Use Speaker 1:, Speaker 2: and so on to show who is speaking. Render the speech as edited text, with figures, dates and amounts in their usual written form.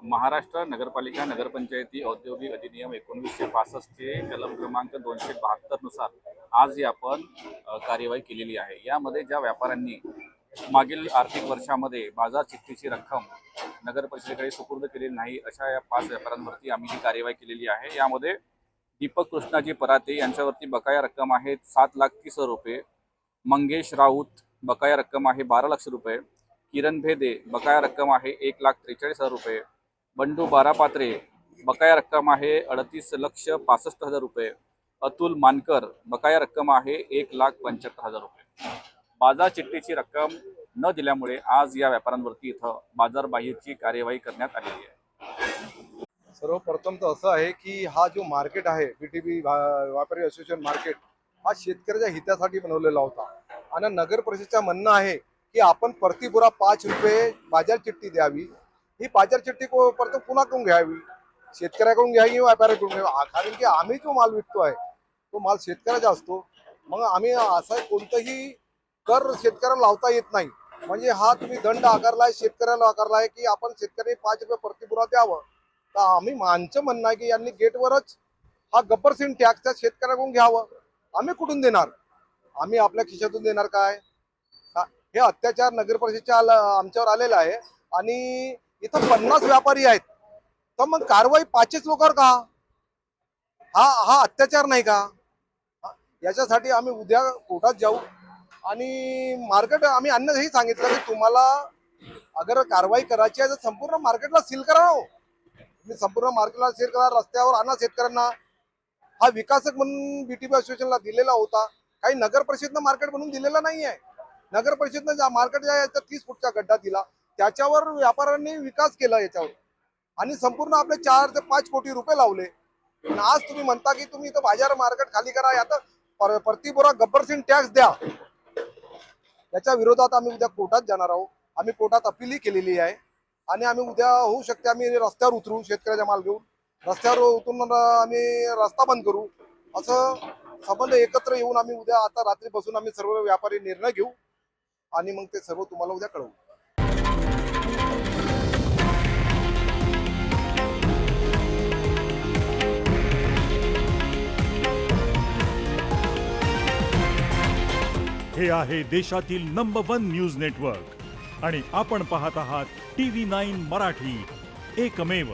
Speaker 1: महाराष्ट्र नगरपालिका नगरपंचायती औद्योगिक अधिनियम 1965 चे कलम क्रमांक 272 नुसार आज ही आपण कार्यवाही केलेली आहे। यामध्ये ज्या व्यापाऱ्यांनी मागील आर्थिक वर्षामध्ये बाजार चिठ्ठीची रक्कम नगर परिषदेकडे सुपूर्द केलेली नाही अशा या 5 व्यापाऱ्यांवरती आम्ही ही कार्यवाही केलेली आहे। यामध्ये दीपक कृष्णाजी पराते यांच्यावरती बकाया रक्कम आहे 7,30,000 रुपये, मंगेश राऊत बकाया रक्कम आहे 12 लाख रुपये, किरण भेदे बकाया रक्कम आहे 1,43,000 रुपये, बंडू बारापात्रे बकाया रक्कम आहे 38,65,000 रुपये, अतुल मानकर बकाया रक्कम आहे 1,75,000 रुपये। बाजार चिठ्ठीची रक्कम न दिल्यामुळे आज या व्यापाऱ्यांवरती इथं बाजारबाह्यची कार्यवाही करण्यात आलेली आहे।
Speaker 2: सर्वप्रथम तर असं आहे की हा जो मार्केट आहे बीटीबी व्यापारी असोसिएशन मार्केट हा शेतकऱ्याच्या हितासाठी बनवलेला होता आणि नगर परिषदेचं म्हणणं आहे की आपण प्रतिपुरा 5 रुपये बाजार चिठ्ठी द्यावी। ही बाजार चिठ्ठी परत पुन्हा करून घ्यावी, शेतकऱ्याकडून घ्यावी, व्यापाऱ्याकडून घ्यावी, कारण की आम्ही जो माल विकतो आहे तो माल शेतकऱ्याचा असतो। मग आम्ही असं कोणतंही कर शेतकऱ्याला लावता येत नाही। म्हणजे हा तुम्ही दंड आकारलाय, शेतकऱ्याला आकारलाय की आपण शेतकरी 5 रुपये प्रतिपुरा द्यावं। तर आम्ही मानचं म्हणणं आहे की यांनी गेटवरच हा गब्बर सिंग टॅक्स त्या शेतकऱ्याकडून घ्यावं। आम्ही कुठून देणार? आम्ही आपल्या खिशातून देणार काय? हे अत्याचार नगर परिषदेच्या आमच्यावर आलेला आहे आणि इथं 50 व्यापारी आहेत, तर मग कारवाई 5 लोकांवर का? हा अत्याचार नाही का? याच्यासाठी आम्ही उद्या कोर्टात जाऊ आणि मार्केट आम्ही अन्यही सांगितलं की तुम्हाला अगर कारवाई करायची आहे तर संपूर्ण मार्केटला सील करा। तुम्ही संपूर्ण मार्केटला सील करा, रस्त्यावर आणा शेतकऱ्यांना। हा विकासक म्हणून बीटीबी असोसिएशनला दिलेला होता, काही नगर परिषदनं मार्केट म्हणून दिलेला नाही आहे। नगर परिषदनं ज्या मार्केट ज्या 30 फूटचा गड्डा दिला त्याच्यावर व्यापाऱ्यांनी विकास केला याच्यावर आणि संपूर्ण आपले 4 ते 5 कोटी रुपये लावले। आज तुम्ही म्हणता की तुम्ही इथं बाजार मार्केट खाली करा, यात प्रतिपुरा गब्बर सिंग टॅक्स द्या। याच्या विरोधात आम्ही उद्या कोर्टात जाणार आहोत। आम्ही कोर्टात अपीलही केलेली आहे आणि आम्ही उद्या होऊ शकते आम्ही रस्त्यावर उतरू, शेतकऱ्याचा माल घेऊन रस्त्यावर उतरून आम्ही रस्ता बंद करू। असं संबंध एकत्र येऊन आम्ही उद्या आता रात्री बसून आम्ही सर्व व्यापारी निर्णय घेऊ आणि मग ते सर्व तुम्हाला उद्या कळवू।
Speaker 3: हे आहे देशातील नंबर 1 न्यूज नेटवर्क आणि आपण पाहत आहात TV9 मराठी, एकमेव।